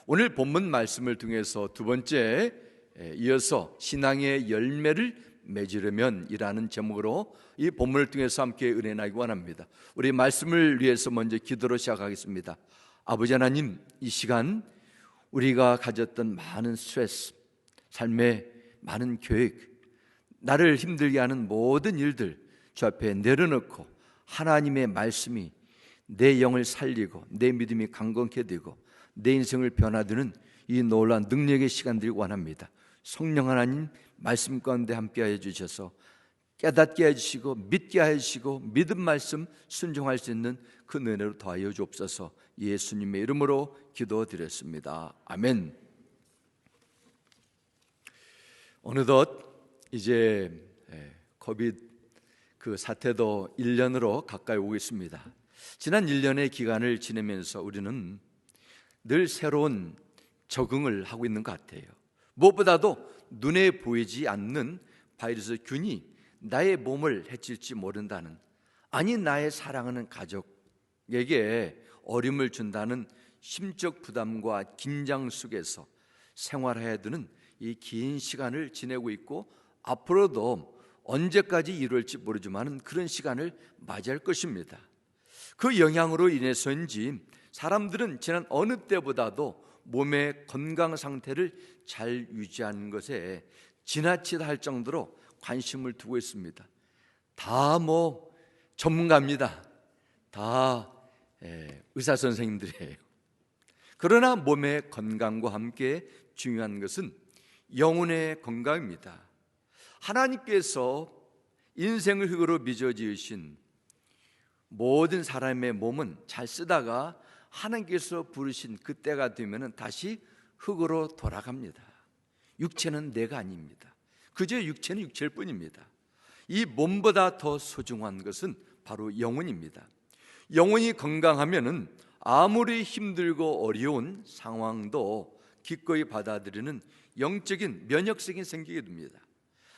오늘 본문 말씀을 통해서 두 번째 이어서 신앙의 열매를 맺으려면 이라는 제목으로 이 본문을 통해서 함께 은혜 나누기 원합니다. 우리 말씀을 위해서 먼저 기도로 시작하겠습니다. 아버지 하나님, 이 시간 우리가 가졌던 많은 스트레스, 삶의 많은 계획, 나를 힘들게 하는 모든 일들 주 앞에 내려놓고 하나님의 말씀이 내 영을 살리고 내 믿음이 강건케 되고 내 인생을 변화되는 이 놀라운 능력의 시간들이 원합니다. 성령 하나님 말씀 가운데 함께하여 주셔서 깨닫게 해주시고 믿게 해주시고 믿음 말씀 순종할 수 있는 그 은혜로 더하여 주옵소서. 예수님의 이름으로 기도드렸습니다. 아멘. 어느덧 이제 코비드 그 사태도 1년으로 가까이 오고 있습니다. 지난 1년의 기간을 지내면서 우리는 늘 새로운 적응을 하고 있는 것 같아요. 무엇보다도 눈에 보이지 않는 바이러스 균이 나의 몸을 해칠지 모른다는, 아니 나의 사랑하는 가족에게 어려움을 준다는 심적 부담과 긴장 속에서 생활해야 되는 이 긴 시간을 지내고 있고, 앞으로도 언제까지 이룰지 모르지만 그런 시간을 맞이할 것입니다. 그 영향으로 인해서인지 사람들은 지난 어느 때보다도 몸의 건강 상태를 잘 유지하는 것에 지나치다 할 정도로 관심을 두고 있습니다. 다 전문가입니다. 다 의사 선생님들이에요. 그러나 몸의 건강과 함께 중요한 것은 영혼의 건강입니다. 하나님께서 인생을 흙으로 빚어 지으신 모든 사람의 몸은 잘 쓰다가 하나님께서 부르신 그때가 되면 다시 흙으로 돌아갑니다. 육체는 내가 아닙니다. 그저 육체는 육체일 뿐입니다. 이 몸보다 더 소중한 것은 바로 영혼입니다. 영혼이 건강하면은 아무리 힘들고 어려운 상황도 기꺼이 받아들이는 영적인 면역성이 생기게 됩니다.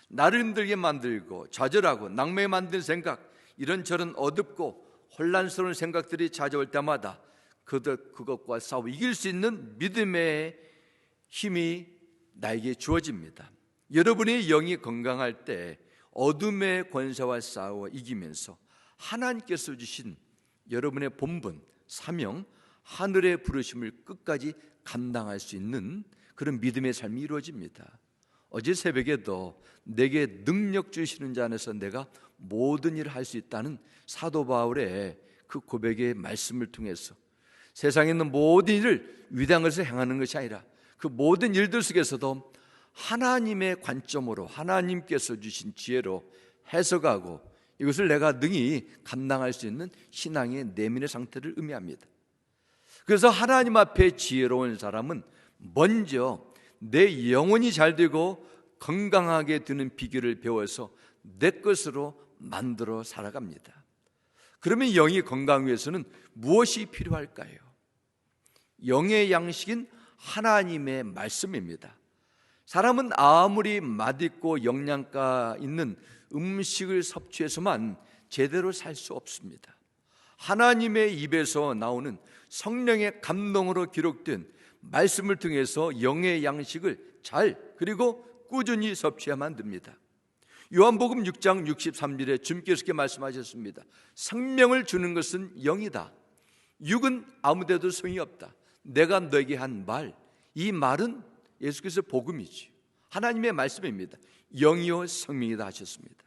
나를 힘들게 만들고 좌절하고 낭매에 만든 생각, 이런저런 어둡고 혼란스러운 생각들이 찾아올 때마다 그것과 싸워 이길 수 있는 믿음의 힘이 나에게 주어집니다. 여러분의 영이 건강할 때 어둠의 권세와 싸워 이기면서 하나님께서 주신 여러분의 본분, 사명, 하늘의 부르심을 끝까지 감당할 수 있는 그런 믿음의 삶이 이루어집니다. 어제 새벽에도 내게 능력 주시는 자 안에서 내가 모든 일을 할 수 있다는 사도 바울의 그 고백의 말씀을 통해서 세상에 있는 모든 일을 위대한 것을 행하는 것이 아니라 그 모든 일들 속에서도 하나님의 관점으로 하나님께서 주신 지혜로 해석하고 이것을 내가 능히 감당할 수 있는 신앙의 내면의 상태를 의미합니다. 그래서 하나님 앞에 지혜로운 사람은 먼저 내 영혼이 잘 되고 건강하게 되는 비결을 배워서 내 것으로 만들어 살아갑니다. 그러면 영이 건강 위해서는 무엇이 필요할까요? 영의 양식인 하나님의 말씀입니다. 사람은 아무리 맛있고 영양가 있는 음식을 섭취해서만 제대로 살 수 없습니다. 하나님의 입에서 나오는 성령의 감동으로 기록된 말씀을 통해서 영의 양식을 잘 그리고 꾸준히 섭취해야만 됩니다. 요한복음 6장 63절에 주님께서 이렇게 말씀하셨습니다. 생명을 주는 것은 영이다. 육은 아무데도 소용이 없다. 내가 너에게 한 말, 이 말은 예수께서 복음이지 하나님의 말씀입니다. 영이요 생명이다 하셨습니다.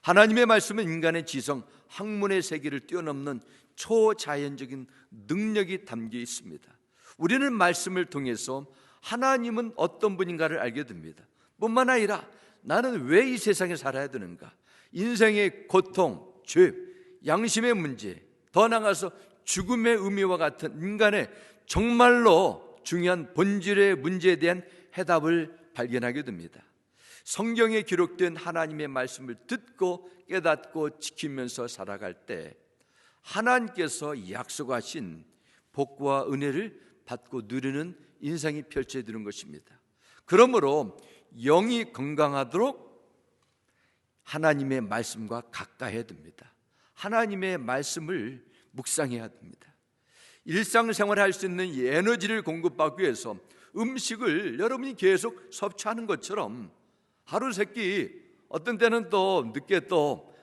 하나님의 말씀은 인간의 지성, 학문의 세계를 뛰어넘는 초자연적인 능력이 담겨 있습니다. 우리는 말씀을 통해서 하나님은 어떤 분인가를 알게 됩니다. 뿐만 아니라 나는 왜 이 세상에 살아야 되는가, 인생의 고통, 죄, 양심의 문제, 더 나아가서 죽음의 의미와 같은 인간의 정말로 중요한 본질의 문제에 대한 해답을 발견하게 됩니다. 성경에 기록된 하나님의 말씀을 듣고 깨닫고 지키면서 살아갈 때 하나님께서 약속하신 복과 은혜를 받고 누리는 인생이 펼쳐지는 것입니다. 그러므로 영이 건강하도록 하나님의 말씀과 가까이해야 됩니다. 하나님의 말씀을 묵상해야 됩니다. 일상생활을 할 수 있는 이 에너지를 공급받기 위해서 음식을 여러분이 계속 섭취하는 것처럼 하루 세끼 어떤 때는 또 늦게 또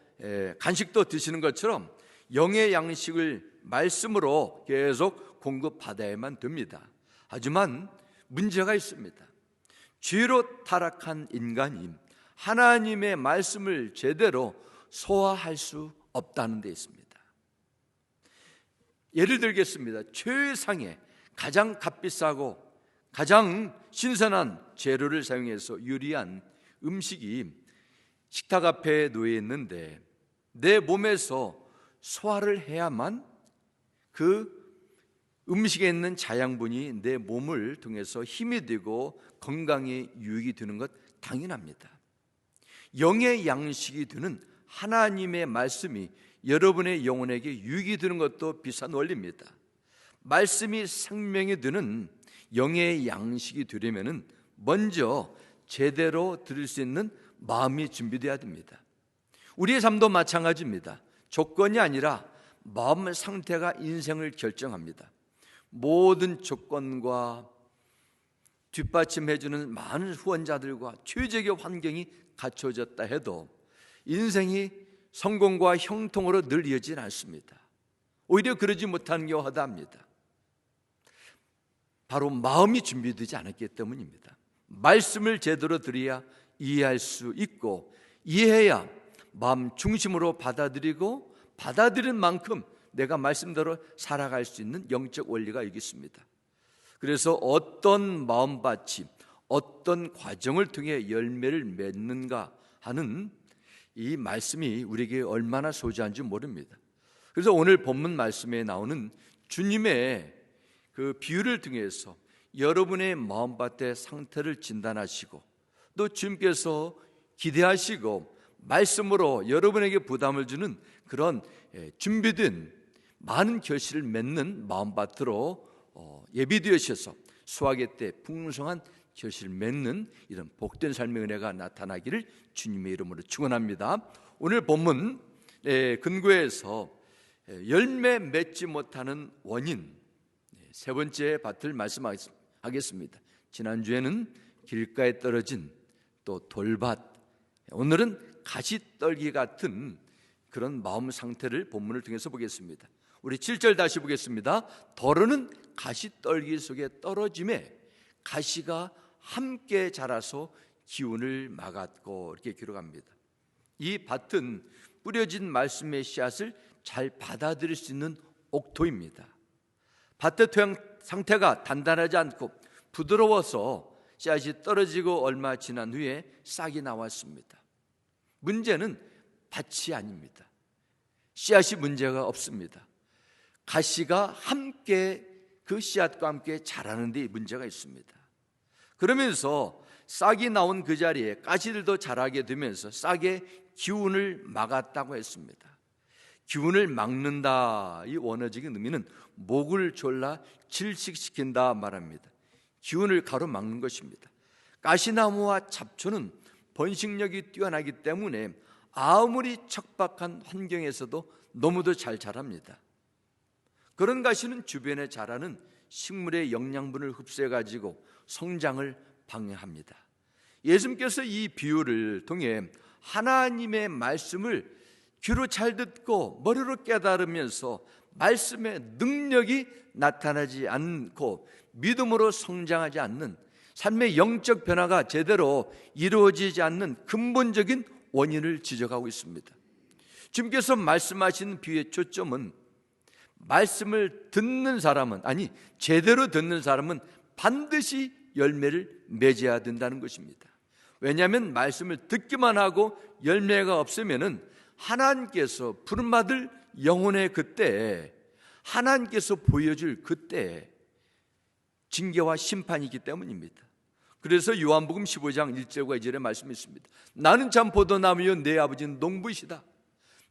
간식도 드시는 것처럼 영의 양식을 말씀으로 계속 공급받아야만 됩니다. 하지만 문제가 있습니다. 죄로 타락한 인간이 하나님의 말씀을 제대로 소화할 수 없다는 데 있습니다. 예를 들겠습니다. 최상의 가장 값비싸고 가장 신선한 재료를 사용해서 요리한 음식이 식탁 앞에 놓여 있는데 내 몸에서 소화를 해야만 그 음식에 있는 자양분이 내 몸을 통해서 힘이 되고 건강에 유익이 되는 것 당연합니다. 영의 양식이 되는 하나님의 말씀이 여러분의 영혼에게 유익이 되는 것도 비슷한 원리입니다. 말씀이 생명이 되는 영의 양식이 되려면 먼저 제대로 들을 수 있는 마음이 준비되어야 됩니다. 우리의 삶도 마찬가지입니다. 조건이 아니라 마음 상태가 인생을 결정합니다. 모든 조건과 뒷받침해주는 많은 후원자들과 최적의 환경이 갖춰졌다 해도 인생이 성공과 형통으로 늘 이어지진 않습니다. 오히려 그러지 못하는 경우가 허다합니다. 바로 마음이 준비되지 않았기 때문입니다. 말씀을 제대로 들어야 이해할 수 있고 이해해야 마음 중심으로 받아들이고 받아들인 만큼 내가 말씀대로 살아갈 수 있는 영적 원리가 있습니다. 그래서 어떤 마음밭이 어떤 과정을 통해 열매를 맺는가 하는 이 말씀이 우리에게 얼마나 소중한지 모릅니다. 그래서 오늘 본문 말씀에 나오는 주님의 그 비유를 통해서 여러분의 마음밭의 상태를 진단하시고 또 주님께서 기대하시고 말씀으로 여러분에게 부담을 주는 그런 준비된 많은 결실을 맺는 마음밭으로 예비되어셔서 수확의 때 풍성한 결실을 맺는 이런 복된 삶의 은혜가 나타나기를 주님의 이름으로 축원합니다. 오늘 본문 근거에서 열매 맺지 못하는 원인 세 번째 밭을 말씀하겠습니다. 지난주에는 길가에 떨어진 또 돌밭, 오늘은 가시떨기 같은 그런 마음 상태를 본문을 통해서 보겠습니다. 우리 7절 다시 보겠습니다. 더러는 가시떨기 속에 떨어짐에 가시가 함께 자라서 기운을 막았고 이렇게 기록합니다. 이 밭은 뿌려진 말씀의 씨앗을 잘 받아들일 수 있는 옥토입니다. 밭의 토양 상태가 단단하지 않고 부드러워서 씨앗이 떨어지고 얼마 지난 후에 싹이 나왔습니다. 문제는 밭이 아닙니다. 씨앗이 문제가 없습니다. 가시가 함께 그 씨앗과 함께 자라는 데 문제가 있습니다. 그러면서 싹이 나온 그 자리에 가시들도 자라게 되면서 싹의 기운을 막았다고 했습니다. 기운을 막는다, 이 원어적인 의미는 목을 졸라 질식시킨다 말합니다. 기운을 가로막는 것입니다. 가시나무와 잡초는 번식력이 뛰어나기 때문에 아무리 척박한 환경에서도 너무도 잘 자랍니다. 그런 가시는 주변에 자라는 식물의 영양분을 흡수해가지고 성장을 방해합니다. 예수님께서 이 비유를 통해 하나님의 말씀을 귀로 잘 듣고 머리로 깨달으면서 말씀의 능력이 나타나지 않고 믿음으로 성장하지 않는 삶의 영적 변화가 제대로 이루어지지 않는 근본적인 원인을 지적하고 있습니다. 주님께서 말씀하신 비유의 초점은 말씀을 듣는 사람은, 아니 제대로 듣는 사람은 반드시 열매를 맺어야 된다는 것입니다. 왜냐하면 말씀을 듣기만 하고 열매가 없으면은 하나님께서 부름받을 영혼의 그때, 하나님께서 보여줄 그때 징계와 심판이 있기 때문입니다. 그래서 요한복음 15장 1절과 2절에 말씀이 있습니다. 나는 참 포도나무요 내 아버지는 농부이시다.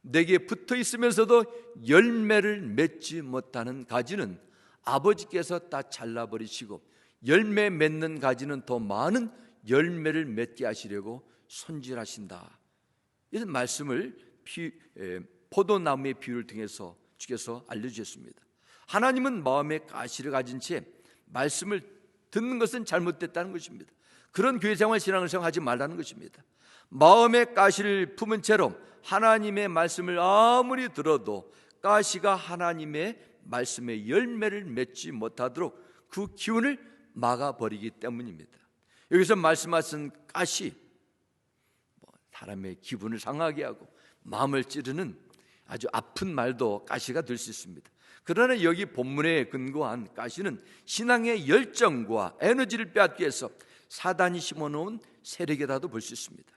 내게 붙어 있으면서도 열매를 맺지 못하는 가지는 아버지께서 다 잘라버리시고 열매 맺는 가지는 더 많은 열매를 맺게 하시려고 손질하신다. 이런 말씀을 포도나무의 비유를 통해서 주께서 알려주셨습니다. 하나님은 마음에 가시를 가진 채 말씀을 듣는 것은 잘못됐다는 것입니다. 그런 교회생활 신앙생활 하지 말라는 것입니다. 마음에 가시를 품은 채로 하나님의 말씀을 아무리 들어도 가시가 하나님의 말씀의 열매를 맺지 못하도록 그 기운을 막아버리기 때문입니다. 여기서 말씀하신 가시, 사람의 기분을 상하게 하고 마음을 찌르는 아주 아픈 말도 가시가 될 수 있습니다. 그러나 여기 본문에 근거한 가시는 신앙의 열정과 에너지를 빼앗기 위해서 사단이 심어놓은 세력이라도 볼 수 있습니다.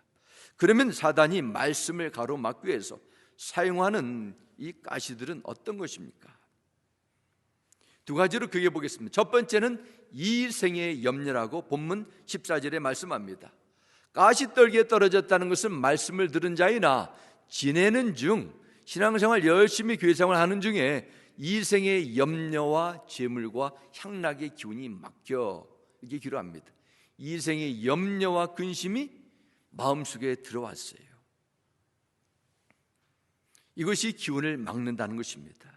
그러면 사단이 말씀을 가로막기 위해서 사용하는 이 가시들은 어떤 것입니까? 두 가지로 그게 보겠습니다. 첫 번째는 이생의 염려라고 본문 14절에 말씀합니다. 가시떨기에 떨어졌다는 것은 말씀을 들은 자이나 지내는 중, 신앙생활 열심히 교회생활 하는 중에 이생의 염려와 재물과 향락의 기운이 막혀, 이렇게 기록합니다. 이생의 염려와 근심이 마음속에 들어왔어요. 이것이 기운을 막는다는 것입니다.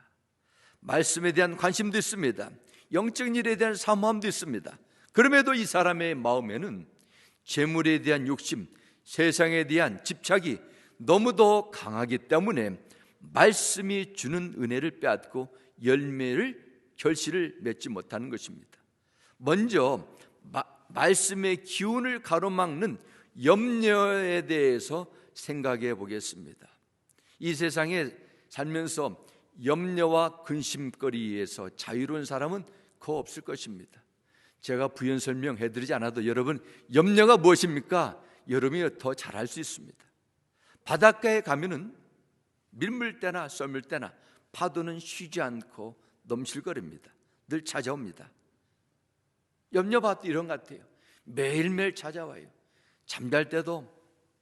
말씀에 대한 관심도 있습니다. 영적인 일에 대한 사모함도 있습니다. 그럼에도 이 사람의 마음에는 재물에 대한 욕심, 세상에 대한 집착이 너무도 강하기 때문에 말씀이 주는 은혜를 빼앗고 결실을 맺지 못하는 것입니다. 먼저 말씀의 기운을 가로막는 염려에 대해서 생각해 보겠습니다. 이 세상에 살면서 염려와 근심거리에서 자유로운 사람은 거의 없을 것입니다. 제가 부연 설명해 드리지 않아도 여러분, 염려가 무엇입니까? 여러분이 더 잘 알 수 있습니다. 바닷가에 가면은 밀물 때나 썰물 때나 파도는 쉬지 않고 넘실거립니다. 늘 찾아옵니다. 염려봐도 이런 것 같아요. 매일매일 찾아와요. 잠잘 때도,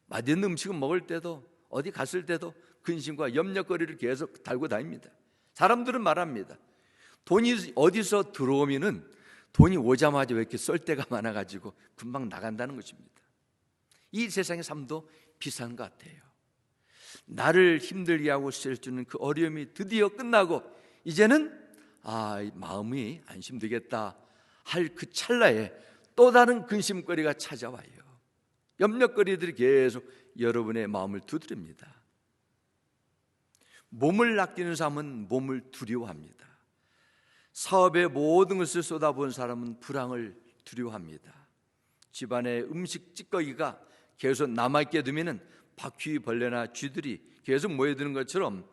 맛있는 음식을 먹을 때도, 어디 갔을 때도 근심과 염려거리를 계속 달고 다닙니다. 사람들은 말합니다. 돈이 어디서 들어오면은 돈이 오자마자 왜 이렇게 쏠 때가 많아가지고 금방 나간다는 것입니다. 이 세상의 삶도 비슷한 것 같아요. 나를 힘들게 하고 쓸 주는 그 어려움이 드디어 끝나고 이제는 마음이 안심되겠다 할 그 찰나에 또 다른 근심거리가 찾아와요. 염려거리들이 계속 여러분의 마음을 두드립니다. 몸을 아끼는 사람은 몸을 두려워합니다. 사업에 모든 것을 쏟아부은 사람은 불황을 두려워합니다. 집안에 음식 찌꺼기가 계속 남아있게 되면 바퀴벌레나 쥐들이 계속 모여드는 것처럼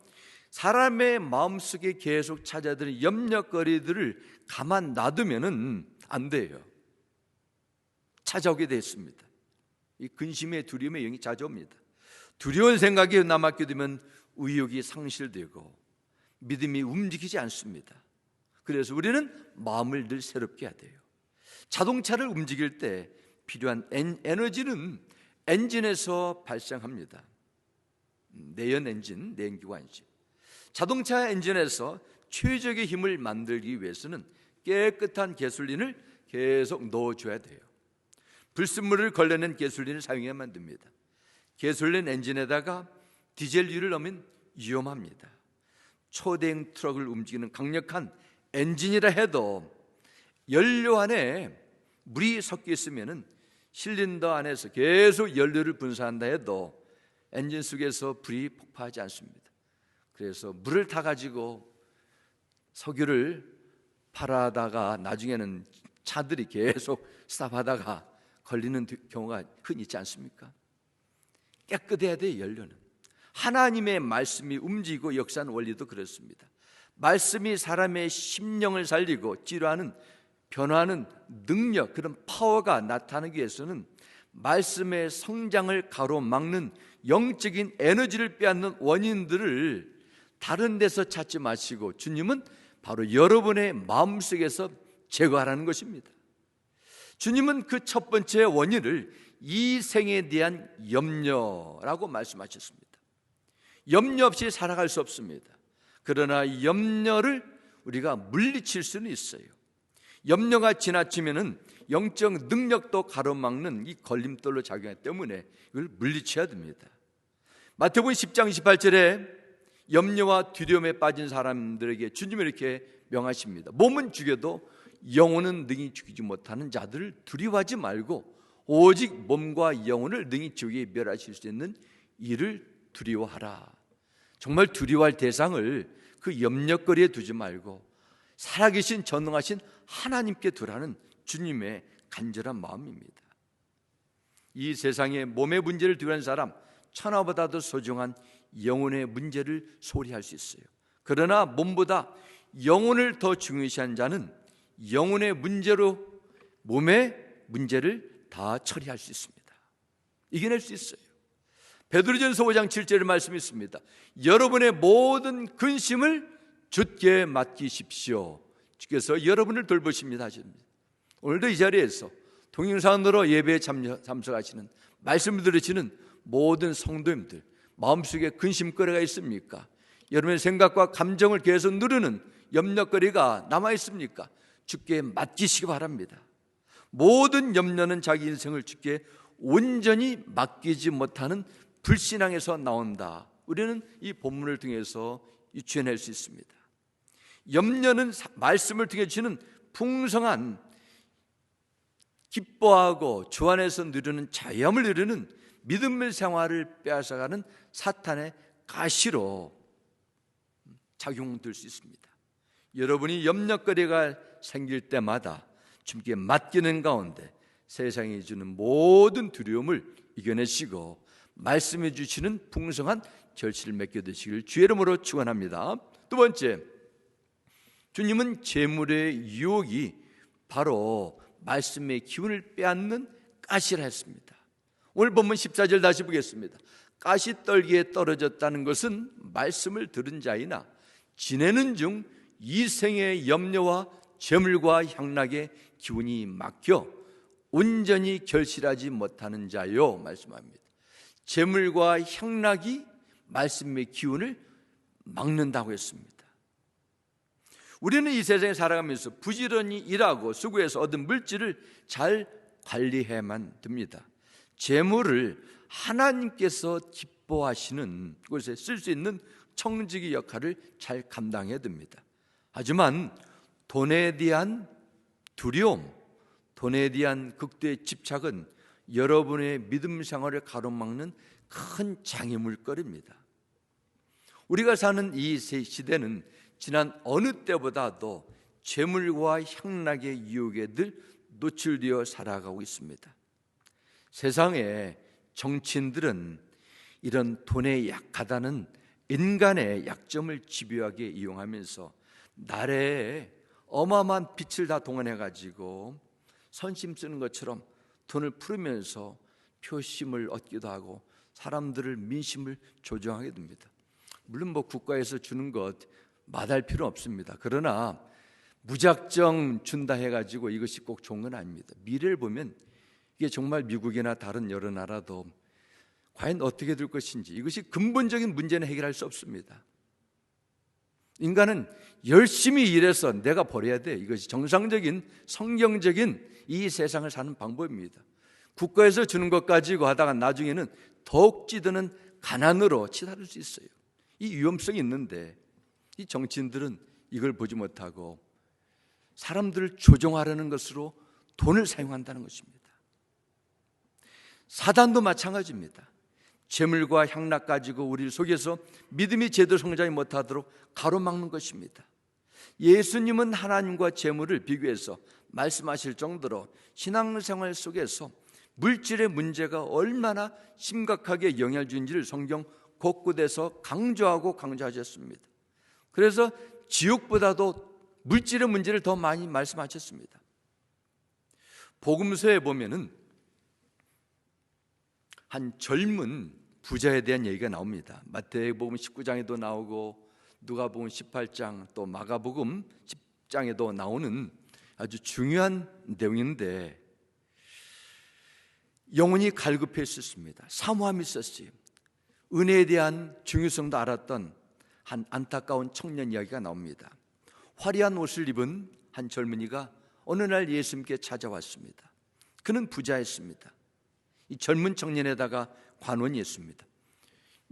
사람의 마음속에 계속 찾아드는 염려거리들을 가만 놔두면 안 돼요. 찾아오게 됐습니다. 이 근심의 두려움의 영이 찾아옵니다. 두려운 생각이 남았게 되면 의욕이 상실되고 믿음이 움직이지 않습니다. 그래서 우리는 마음을 늘 새롭게 해야 돼요. 자동차를 움직일 때 필요한 에너지는 엔진에서 발생합니다. 내연 엔진, 내연기관식. 자동차 엔진에서 최적의 힘을 만들기 위해서는 깨끗한 가솔린을 계속 넣어줘야 돼요. 불순물을 걸러낸 가솔린을 사용해야만 됩니다. 가솔린 엔진에다가 디젤유를 넣으면 위험합니다. 초대형 트럭을 움직이는 강력한 엔진이라 해도 연료 안에 물이 섞여 있으면 실린더 안에서 계속 연료를 분사한다 해도 엔진 속에서 불이 폭파하지 않습니다. 그래서 물을 타가지고 석유를 팔아다가 나중에는 차들이 계속 스탑하다가 걸리는 경우가 흔히 있지 않습니까? 깨끗해야 돼요. 연료는. 하나님의 말씀이 움직이고 역사하는 원리도 그렇습니다. 말씀이 사람의 심령을 살리고 치료하는, 변화하는 능력, 그런 파워가 나타나기 위해서는 말씀의 성장을 가로막는 영적인 에너지를 빼앗는 원인들을 다른 데서 찾지 마시고 주님은 바로 여러분의 마음속에서 제거하라는 것입니다. 주님은 그 첫 번째 원인을 이생에 대한 염려라고 말씀하셨습니다. 염려 없이 살아갈 수 없습니다. 그러나 이 염려를 우리가 물리칠 수는 있어요. 염려가 지나치면은 영적 능력도 가로막는 이 걸림돌로 작용하기 때문에 이걸 물리쳐야 됩니다. 마태복음 10장 28절에 염려와 두려움에 빠진 사람들에게 주님이 이렇게 명하십니다. 몸은 죽여도 영혼은 능히 죽이지 못하는 자들을 두려워하지 말고 오직 몸과 영혼을 능히 지옥에 멸하실 수 있는 이를 두려워하라. 정말 두려워할 대상을 그 염려거리에 두지 말고 살아계신 전능하신 하나님께 두라는 주님의 간절한 마음입니다. 이 세상에 몸의 문제를 두려워하는 사람, 천하보다도 소중한 영혼의 문제를 소리할 수 있어요. 그러나 몸보다 영혼을 더 중요시하는 자는 영혼의 문제로 몸의 문제를 다 처리할 수 있습니다. 이겨낼 수 있어요. 베드로전서 5장 7절의 말씀이 있습니다. 여러분의 모든 근심을 주께 맡기십시오. 주께서 여러분을 돌보십니다 하십니다. 오늘도 이 자리에서 동영상으로 예배에 참석하시는, 말씀을 들으시는 모든 성도님들, 마음속에 근심거리가 있습니까? 여러분의 생각과 감정을 계속 누르는 염려거리가 남아있습니까? 주께 맡기시기 바랍니다. 모든 염려는 자기 인생을 주께 온전히 맡기지 못하는 불신앙에서 나온다. 우리는 이 본문을 통해서 유추해낼 수 있습니다. 염려는 말씀을 통해 주는 풍성한 기뻐하고 주 안에서 누리는 자유함을 누리는 믿음의 생활을 빼앗아가는 사탄의 가시로 작용될 수 있습니다. 여러분이 염려거리가 생길 때마다 주님께 맡기는 가운데 세상이 주는 모든 두려움을 이겨내시고 말씀해 주시는 풍성한 결실을 맺게 되시길 주의 이름으로 축원합니다. 두 번째, 주님은 재물의 유혹이 바로 말씀의 기운을 빼앗는 가시라 했습니다. 오늘 본문 14절 다시 보겠습니다. 가시떨기에 떨어졌다는 것은 말씀을 들은 자이나 지내는 중 이생의 염려와 재물과 향락의 기운이 막혀 온전히 결실하지 못하는 자요 말씀합니다. 재물과 향락이 말씀의 기운을 막는다고 했습니다. 우리는 이 세상에 살아가면서 부지런히 일하고 수고해서 얻은 물질을 잘 관리해야만 됩니다. 재물을 하나님께서 기뻐하시는 곳에 쓸 수 있는 청지기 역할을 잘 감당해야 됩니다. 하지만 돈에 대한 두려움, 돈에 대한 극도의 집착은 여러분의 믿음 생활을 가로막는 큰 장애물거리입니다. 우리가 사는 이 시대는 지난 어느 때보다도 재물과 향락의 유혹에 늘 노출되어 살아가고 있습니다. 세상의 정치인들은 이런 돈에 약하다는 인간의 약점을 집요하게 이용하면서 나라에 어마어마한 빛을 다 동원해가지고 선심 쓰는 것처럼 돈을 풀으면서 표심을 얻기도 하고 사람들을 민심을 조종하게 됩니다. 물론 국가에서 주는 것 마다할 필요는 없습니다. 그러나 무작정 준다 해가지고 이것이 꼭 좋은 건 아닙니다. 미래를 보면 이게 정말 미국이나 다른 여러 나라도 과연 어떻게 될 것인지 이것이 근본적인 문제는 해결할 수 없습니다. 인간은 열심히 일해서 내가 벌어야 돼. 이것이 정상적인 성경적인 이 세상을 사는 방법입니다. 국가에서 주는 것 가지고 하다가 나중에는 더욱 찌드는 가난으로 치달을 수 있어요. 이 위험성이 있는데 이 정치인들은 이걸 보지 못하고 사람들을 조종하려는 것으로 돈을 사용한다는 것입니다. 사단도 마찬가지입니다. 재물과 향락 가지고 우리를 속여서 믿음이 제대로 성장이 못하도록 가로막는 것입니다. 예수님은 하나님과 재물을 비교해서 말씀하실 정도로 신앙생활 속에서 물질의 문제가 얼마나 심각하게 영향을 주는지를 성경 곳곳에서 강조하셨습니다. 그래서 지옥보다도 물질의 문제를 더 많이 말씀하셨습니다. 복음서에 보면은 한 젊은 부자에 대한 얘기가 나옵니다. 마태복음 19장에도 나오고 누가복음 18장 또 마가복음 10장에도 나오는 아주 중요한 내용인데 영혼이 갈급했었습니다. 사모함이 있었어요. 은혜에 대한 중요성도 알았던 한 안타까운 청년 이야기가 나옵니다. 화려한 옷을 입은 한 젊은이가 어느 날 예수님께 찾아왔습니다. 그는 부자였습니다. 이 젊은 청년에다가 관원이 있습니다.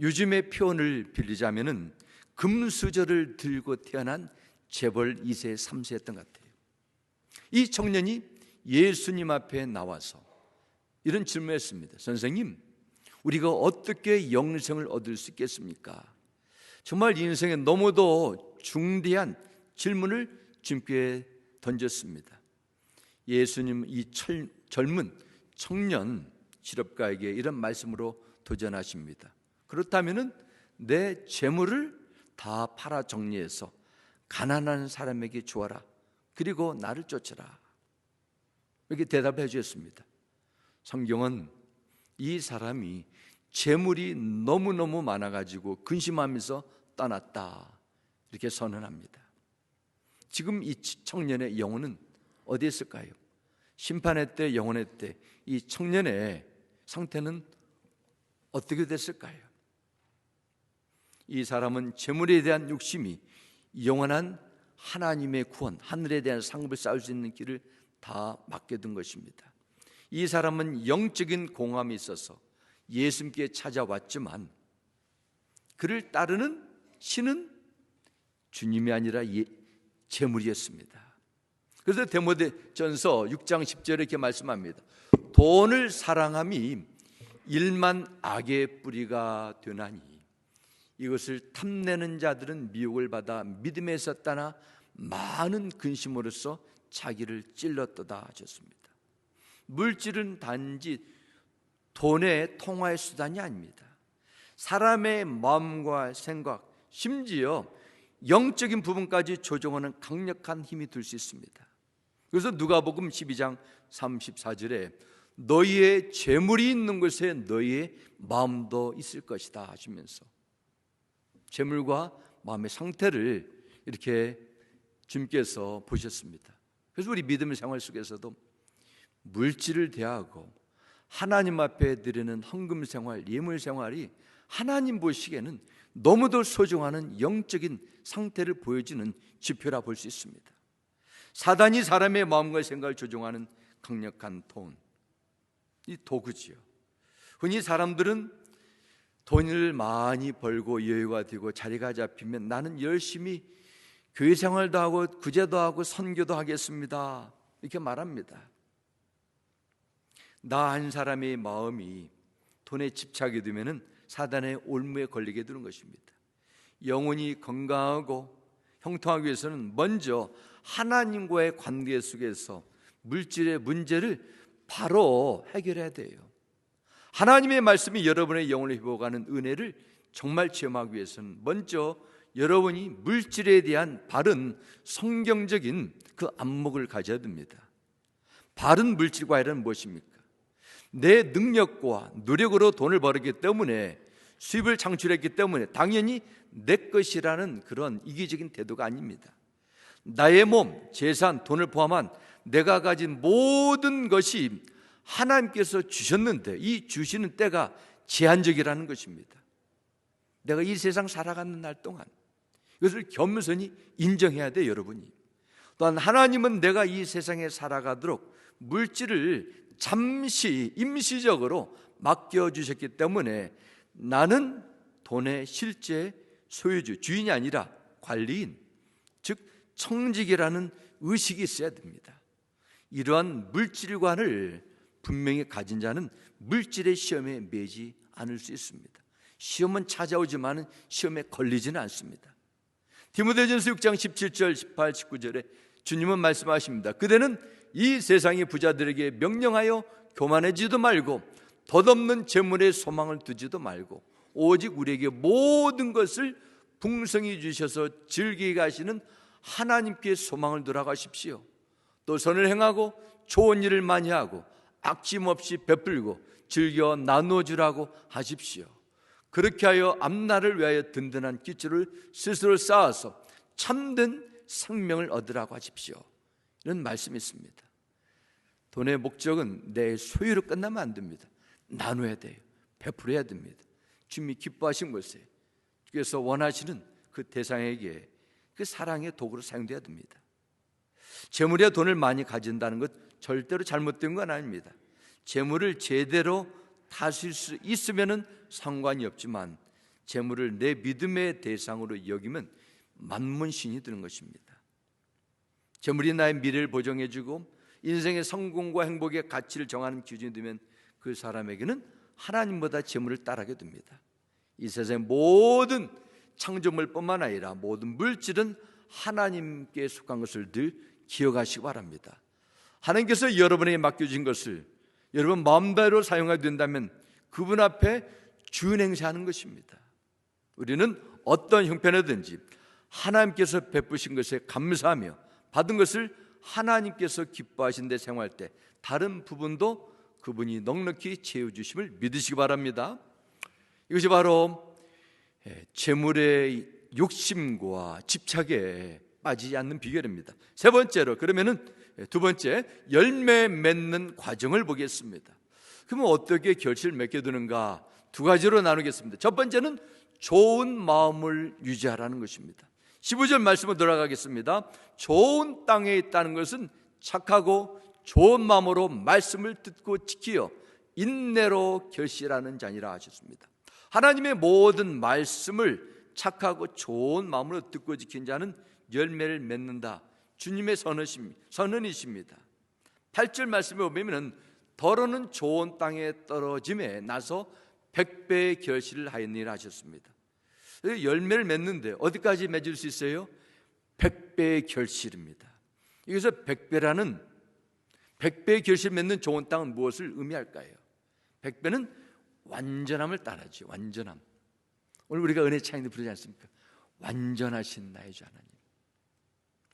요즘의 표현을 빌리자면은 금수저를 들고 태어난 재벌 2세, 3세였던 것 같아요. 이 청년이 예수님 앞에 나와서 이런 질문을 했습니다. 선생님, 우리가 어떻게 영생을 얻을 수 있겠습니까? 정말 인생에 너무도 중대한 질문을 주님께 던졌습니다. 예수님 이 젊은 청년 실업가에게 이런 말씀으로 도전하십니다. 그렇다면 내 재물을 다 팔아 정리해서 가난한 사람에게 주어라. 그리고 나를 쫓아라. 이렇게 대답해 주셨습니다. 성경은 이 사람이 재물이 너무너무 많아가지고 근심하면서 떠났다 이렇게 선언합니다. 지금 이 청년의 영혼은 어디에 있을까요? 심판의 때, 영혼의 때 이 청년의 상태는 어떻게 됐을까요? 이 사람은 재물에 대한 욕심이 영원한 하나님의 구원, 하늘에 대한 상급을 쌓을 수 있는 길을 다 막게 된 것입니다. 이 사람은 영적인 공함이 있어서 예수님께 찾아왔지만 그를 따르는 신은 주님이 아니라 재물이었습니다. 그래서 디모데전서 6장 10절에 이렇게 말씀합니다. 돈을 사랑함이 일만 악의 뿌리가 되나니 이것을 탐내는 자들은 미혹을 받아 믿음에서 떠나 많은 근심으로써 자기를 찔렀도다 하셨습니다. 물질은 단지 돈의 통화의 수단이 아닙니다. 사람의 마음과 생각, 심지어 영적인 부분까지 조종하는 강력한 힘이 될 수 있습니다. 그래서 누가복음 12장 34절에 너희의 재물이 있는 곳에 너희의 마음도 있을 것이다 하시면서 재물과 마음의 상태를 이렇게 주님께서 보셨습니다. 그래서 우리 믿음의 생활 속에서도 물질을 대하고 하나님 앞에 드리는 헌금 생활, 예물 생활이 하나님 보시기에는 너무도 소중한 영적인 상태를 보여주는 지표라 볼 수 있습니다. 사단이 사람의 마음과 생각을 조종하는 강력한 돈, 이 도구지요. 흔히 사람들은 돈을 많이 벌고 여유가 되고 자리가 잡히면 나는 열심히 교회 생활도 하고 구제도 하고 선교도 하겠습니다 이렇게 말합니다. 나 한 사람의 마음이 돈에 집착이 되면 사단의 올무에 걸리게 되는 것입니다. 영혼이 건강하고 형통하기 위해서는 먼저 하나님과의 관계 속에서 물질의 문제를 바로 해결해야 돼요. 하나님의 말씀이 여러분의 영혼을 회복하는 은혜를 정말 체험하기 위해서는 먼저 여러분이 물질에 대한 바른 성경적인 그 안목을 가져야 됩니다. 바른 물질과는 무엇입니까? 내 능력과 노력으로 돈을 벌었기 때문에 수입을 창출했기 때문에 당연히 내 것이라는 그런 이기적인 태도가 아닙니다. 나의 몸, 재산, 돈을 포함한 내가 가진 모든 것이 하나님께서 주셨는데 이 주시는 때가 제한적이라는 것입니다. 내가 이 세상 살아가는 날 동안 이것을 겸손히 인정해야 돼요, 여러분이. 또한 하나님은 내가 이 세상에 살아가도록 물질을 잠시 임시적으로 맡겨주셨기 때문에 나는 돈의 실제 소유주, 주인이 아니라 관리인, 즉 청직이라는 의식이 있어야 됩니다. 이러한 물질관을 분명히 가진 자는 물질의 시험에 매지 않을 수 있습니다. 시험은 찾아오지만 시험에 걸리지는 않습니다. 디모데전서 6장 17절, 18, 19절에 주님은 말씀하십니다. 그대는 이 세상의 부자들에게 명령하여 교만해지도 말고 덧없는 재물에 소망을 두지도 말고 오직 우리에게 모든 것을 풍성히 주셔서 즐기게 하시는 하나님께 소망을 돌아가십시오. 또 선을 행하고 좋은 일을 많이 하고 악심 없이 베풀고 즐겨 나누어 주라고 하십시오. 그렇게 하여 앞날을 위하여 든든한 기초를 스스로 쌓아서 참된 생명을 얻으라고 하십시오. 이런 말씀이 있습니다. 돈의 목적은 내 소유로 끝나면 안 됩니다. 나눠야 돼요. 베풀어야 됩니다. 주님이 기뻐하신 것에 그래서 원하시는 그 대상에게 그 사랑의 도구로 사용돼야 됩니다. 재물에 돈을 많이 가진다는 것 절대로 잘못된 건 아닙니다. 재물을 제대로 다스릴 수 있으면 상관이 없지만 재물을 내 믿음의 대상으로 여기면 만문신이 되는 것입니다. 재물이 나의 미래를 보정해주고 인생의 성공과 행복의 가치를 정하는 기준이 되면 그 사람에게는 하나님보다 재물을 따르게 됩니다. 이 세상의 모든 창조물뿐만 아니라 모든 물질은 하나님께 속한 것을 늘 기억하시기 바랍니다. 하나님께서 여러분에게 맡겨주신 것을 여러분 마음대로 사용하게 된다면 그분 앞에 주인 행세하는 것입니다. 우리는 어떤 형편이든지 하나님께서 베푸신 것에 감사하며 받은 것을 하나님께서 기뻐하신 데 사용할 때 다른 부분도 그분이 넉넉히 채워주심을 믿으시기 바랍니다. 이것이 바로 재물의 욕심과 집착에 빠지지 않는 비결입니다. 세 번째로, 그러면은 두 번째, 열매 맺는 과정을 보겠습니다. 그러면 어떻게 결실을 맺게 되는가? 두 가지로 나누겠습니다. 첫 번째는 좋은 마음을 유지하라는 것입니다. 15절 말씀으로 돌아가겠습니다. 좋은 땅에 있다는 것은 착하고 좋은 마음으로 말씀을 듣고 지키어 인내로 결실하는 자니라 하셨습니다. 하나님의 모든 말씀을 착하고 좋은 마음으로 듣고 지킨 자는 열매를 맺는다. 주님의 선언이십니다. 8절 말씀에 보면 더러는 좋은 땅에 떨어짐에 나서 100배의 결실을 하였느니라 하셨습니다. 열매를 맺는데 어디까지 맺을 수 있어요? 100배의 결실입니다. 여기서 100배의 결실 맺는 좋은 땅은 무엇을 의미할까요? 100배는 완전함을 따라죠. 완전함. 오늘 우리가 은혜 찬양도 부르지 않습니까? 완전하신 나의 주 하나님.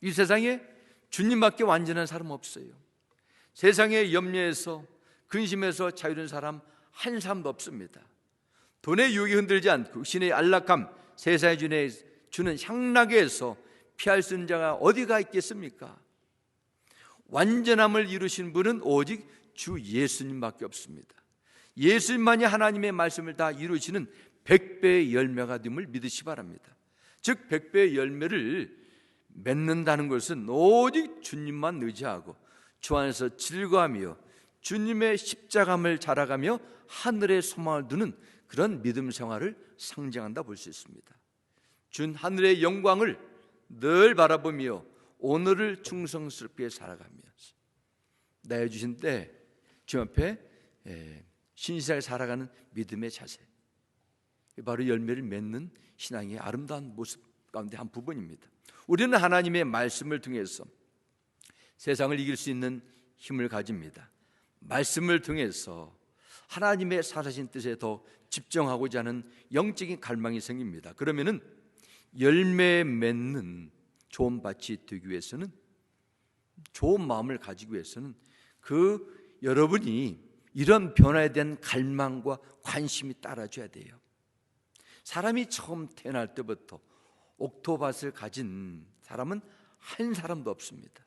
이 세상에 주님밖에 완전한 사람 없어요. 세상의 염려에서 근심에서 자유로운 사람 한 사람도 없습니다. 돈의 유혹이 흔들지 않고 신의 안락함, 세상에 주는 향락에서 피할 수 있는 자가 어디가 있겠습니까? 완전함을 이루신 분은 오직 주 예수님밖에 없습니다. 예수님만이 하나님의 말씀을 다 이루시는 100배의 열매가 됨을 믿으시 바랍니다. 즉 100배의 열매를 맺는다는 것은 오직 주님만 의지하고 주 안에서 즐거워하며 주님의 십자가함을 자라가며 하늘의 소망을 두는 그런 믿음 생활을 상징한다 볼 수 있습니다. 준 하늘의 영광을 늘 바라보며 오늘을 충성스럽게 살아가면서 나의 주신 때 주 앞에 신실하게 살아가는 믿음의 자세, 바로 열매를 맺는 신앙의 아름다운 모습 가운데 한 부분입니다. 우리는 하나님의 말씀을 통해서 세상을 이길 수 있는 힘을 가집니다. 말씀을 통해서 하나님의 살아신 뜻에 더 집중하고자 하는 영적인 갈망이 생깁니다. 그러면은 열매 맺는 좋은 밭이 되기 위해서는, 좋은 마음을 가지기 위해서는 여러분이 이런 변화에 대한 갈망과 관심이 따라줘야 돼요. 사람이 처음 태어날 때부터 옥토밭을 가진 사람은 한 사람도 없습니다.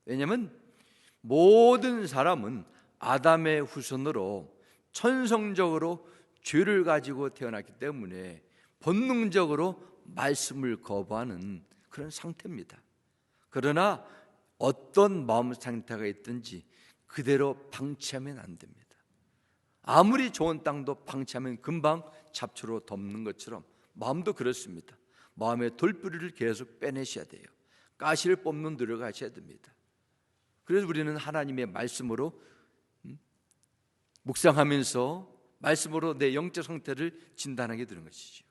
왜냐하면 모든 사람은 아담의 후손으로 천성적으로 죄를 가지고 태어났기 때문에 본능적으로 말씀을 거부하는 그런 상태입니다. 그러나 어떤 마음 상태가 있든지 그대로 방치하면 안 됩니다. 아무리 좋은 땅도 방치하면 금방 잡초로 덮는 것처럼 마음도 그렇습니다. 마음의 돌뿌리를 계속 빼내셔야 돼요. 가시를 뽑는 노력을 하셔야 됩니다. 그래서 우리는 하나님의 말씀으로 묵상하면서 말씀으로 내 영적 상태를 진단하게 되는 것이죠.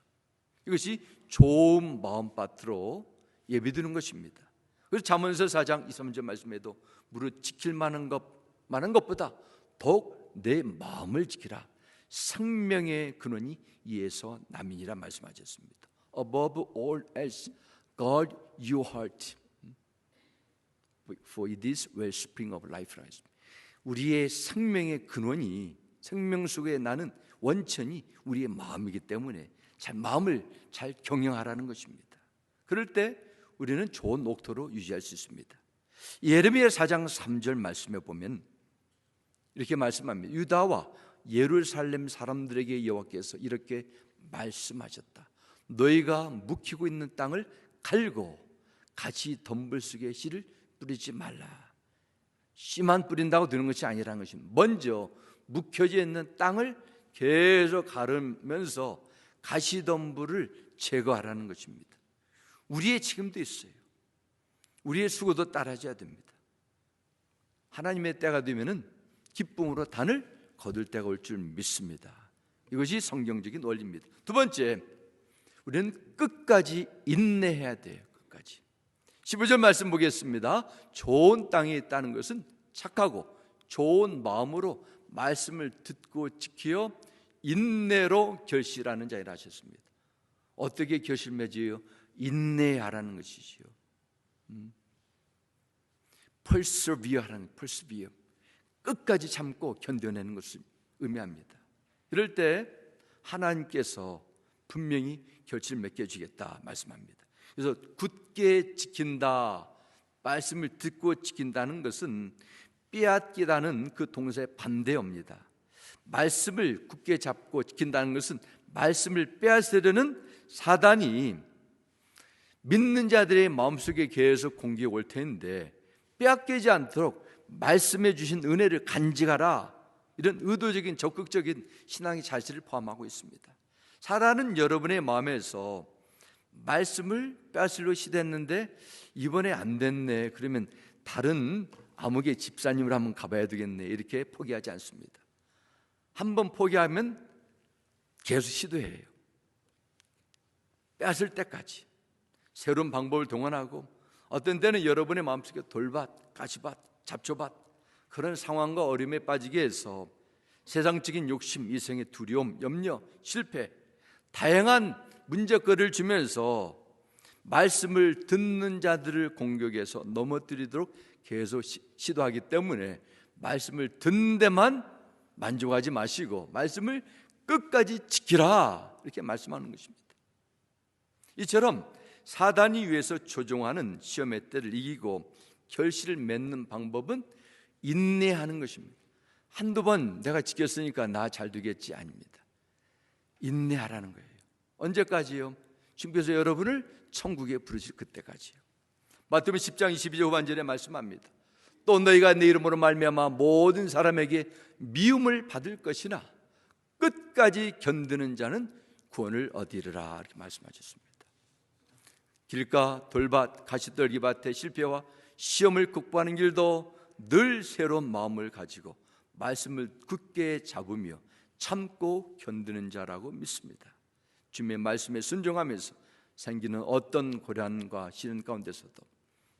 이것이 좋은 마음밭으로 예비드는 것입니다. 그래서 잠언서 4장 2, 3절 말씀에도 무릇 지킬 만한 것보다 더욱 내 마음을 지키라. 생명의 근원이 이에서 남이니라 말씀하셨습니다. Above all else, guard your heart, for it is wellspring of life. 우리의 생명의 근원이, 생명 속에 나는 원천이 우리의 마음이기 때문에 마음을 잘 경영하라는 것입니다. 그럴 때 우리는 좋은 옥토로 유지할 수 있습니다. 예레미야 4장 3절 말씀에 보면 이렇게 말씀합니다. 유다와 예루살렘 사람들에게 여호와께서 이렇게 말씀하셨다. 너희가 묵히고 있는 땅을 갈고 가시 덤불 속에 씨를 뿌리지 말라. 씨만 뿌린다고 되는 것이 아니라는 것입니다. 먼저 묵혀져 있는 땅을 계속 가르면서 가시덤불을 제거하라는 것입니다. 우리의 책임도 있어요. 우리의 수고도 따라줘야 됩니다. 하나님의 때가 되면은 기쁨으로 단을 거둘 때가 올 줄 믿습니다. 이것이 성경적인 원리입니다. 두 번째, 우리는 끝까지 인내해야 돼요. 끝까지. 15절 말씀 보겠습니다. 좋은 땅에 있다는 것은 착하고 좋은 마음으로 말씀을 듣고 지키어 인내로 결실하는 자이라 하셨습니다. 어떻게 결실 맺어요? 인내하라는 것이지요. persevere하라는 persevere, 끝까지 참고 견뎌내는 것을 의미합니다. 이럴 때 하나님께서 분명히 결실 맺게 주겠다 말씀합니다. 그래서 굳게 지킨다, 말씀을 듣고 지킨다는 것은 빼앗기다는 그 동사의 반대어입니다. 말씀을 굳게 잡고 지킨다는 것은 말씀을 빼앗으려는 사단이 믿는 자들의 마음속에 계속 공격이 올 텐데 빼앗기지 않도록 말씀해 주신 은혜를 간직하라, 이런 의도적인 적극적인 신앙의 자세를 포함하고 있습니다. 사단은 여러분의 마음에서 말씀을 빼앗으려 시도했는데 이번에 안 됐네, 그러면 다른 암흑의 집사님을 한번 가봐야 되겠네, 이렇게 포기하지 않습니다. 한번 포기하면 계속 시도해요. 빼앗을 때까지 새로운 방법을 동원하고, 어떤 때는 여러분의 마음속에 돌밭, 가시밭, 잡초밭, 그런 상황과 어려움에 빠지게 해서 세상적인 욕심, 이생의 두려움, 염려, 실패, 다양한 문제거리를 주면서 말씀을 듣는 자들을 공격해서 넘어뜨리도록 계속 시도하기 때문에 말씀을 듣는 데만 만족하지 마시고 말씀을 끝까지 지키라, 이렇게 말씀하는 것입니다. 이처럼 사단이 위해서 조종하는 시험의 때를 이기고 결실을 맺는 방법은 인내하는 것입니다. 한두 번 내가 지켰으니까 나 잘 되겠지, 아닙니다. 인내하라는 거예요. 언제까지요? 주님께서 여러분을 천국에 부르실 그때까지요. 마태복음 10장 22절 후반절에 말씀합니다. 또 너희가 내 이름으로 말미암아 모든 사람에게 미움을 받을 것이나 끝까지 견디는 자는 구원을 얻으리라, 이렇게 말씀하셨습니다. 길가, 돌밭, 가시떨기밭의 실패와 시험을 극복하는 길도 늘 새로운 마음을 가지고 말씀을 굳게 잡으며 참고 견디는 자라고 믿습니다. 주님의 말씀에 순종하면서 생기는 어떤 고난과 시련 가운데서도,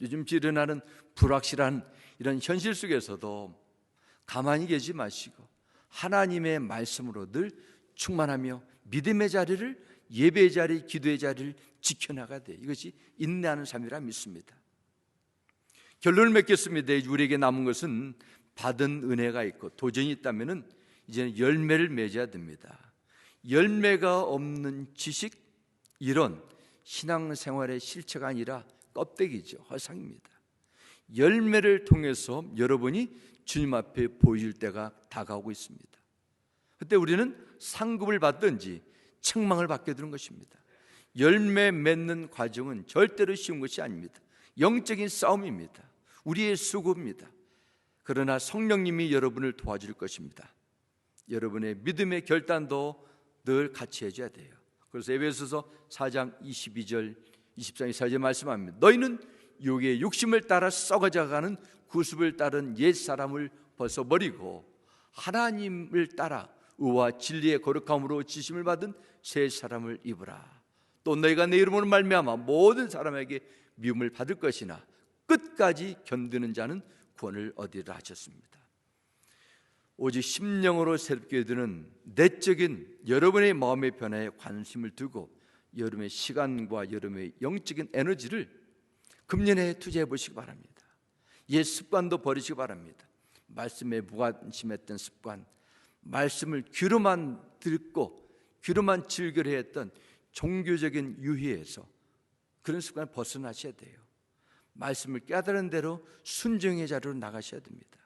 요즘 일어나는 불확실한 이런 현실 속에서도 가만히 계지 마시고 하나님의 말씀으로 늘 충만하며 믿음의 자리를, 예배의 자리, 기도의 자리를 지켜나가야 돼요. 이것이 인내하는 삶이라 믿습니다. 결론을 맺겠습니다. 우리에게 남은 것은 받은 은혜가 있고 도전이 있다면 이제는 열매를 맺어야 됩니다. 열매가 없는 지식, 이론, 신앙생활의 실체가 아니라 껍데기죠. 허상입니다. 열매를 통해서 여러분이 주님 앞에 보일 때가 다가오고 있습니다. 그때 우리는 상급을 받든지 책망을 받게 되는 것입니다. 열매 맺는 과정은 절대로 쉬운 것이 아닙니다. 영적인 싸움입니다. 우리의 수고입니다. 그러나 성령님이 여러분을 도와줄 것입니다. 여러분의 믿음의 결단도 늘 같이 해줘야 돼요. 그래서 에베소서 4장 22절 23절 24절 말씀합니다. 너희는 육의 욕심을 따라 썩어져가는 구습을 따른 옛사람을 벗어버리고 하나님을 따라 의와 진리의 거룩함으로 지심을 받은 새 사람을 입으라. 또 너희가 내 이름으로 말미암아 모든 사람에게 미움을 받을 것이나 끝까지 견디는 자는 구원을 얻으리라 하셨습니다. 오직 심령으로 새롭게 되는 내적인 여러분의 마음의 변화에 관심을 두고 여러분의 시간과 여러분의 영적인 에너지를 금년에 투자해 보시기 바랍니다. 옛 습관도 버리시기 바랍니다. 말씀에 무관심했던 습관, 말씀을 귀로만 듣고 귀로만 즐기려 했던 종교적인 유희에서 그런 습관을 벗어나셔야 돼요. 말씀을 깨달은 대로 순종의 자리로 나가셔야 됩니다.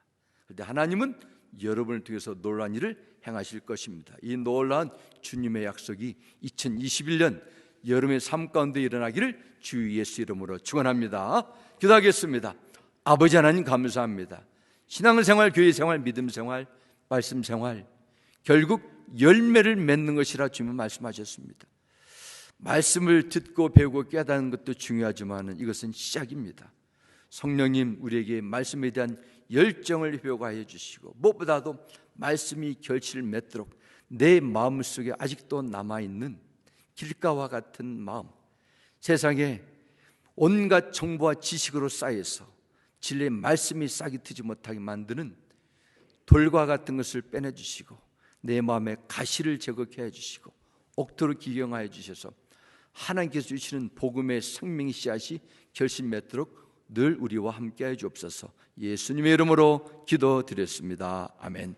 그런데 하나님은 여러분을 통해서 놀라운 일을 행하실 것입니다. 이 놀라운 주님의 약속이 2021년 여러분의 삶 가운데 일어나기를 주 예수 이름으로 축원합니다. 기도하겠습니다. 아버지 하나님 감사합니다. 신앙생활, 교회생활, 믿음생활, 말씀생활, 결국 열매를 맺는 것이라 주님은 말씀하셨습니다. 말씀을 듣고 배우고 깨닫는 것도 중요하지만 이것은 시작입니다. 성령님 우리에게 말씀에 대한 열정을 회복하여 주시고 무엇보다도 말씀이 결실을 맺도록 내 마음속에 아직도 남아있는 길가와 같은 마음, 세상에 온갖 정보와 지식으로 쌓여서 진리의 말씀이 싹이 트지 못하게 만드는 돌과 같은 것을 빼내주시고 내 마음에 가시를 제거케 해주시고 옥토로 기경하여 주셔서 하나님께서 주시는 복음의 생명의 씨앗이 결실 맺도록 늘 우리와 함께해 주옵소서. 예수님의 이름으로 기도드렸습니다. 아멘.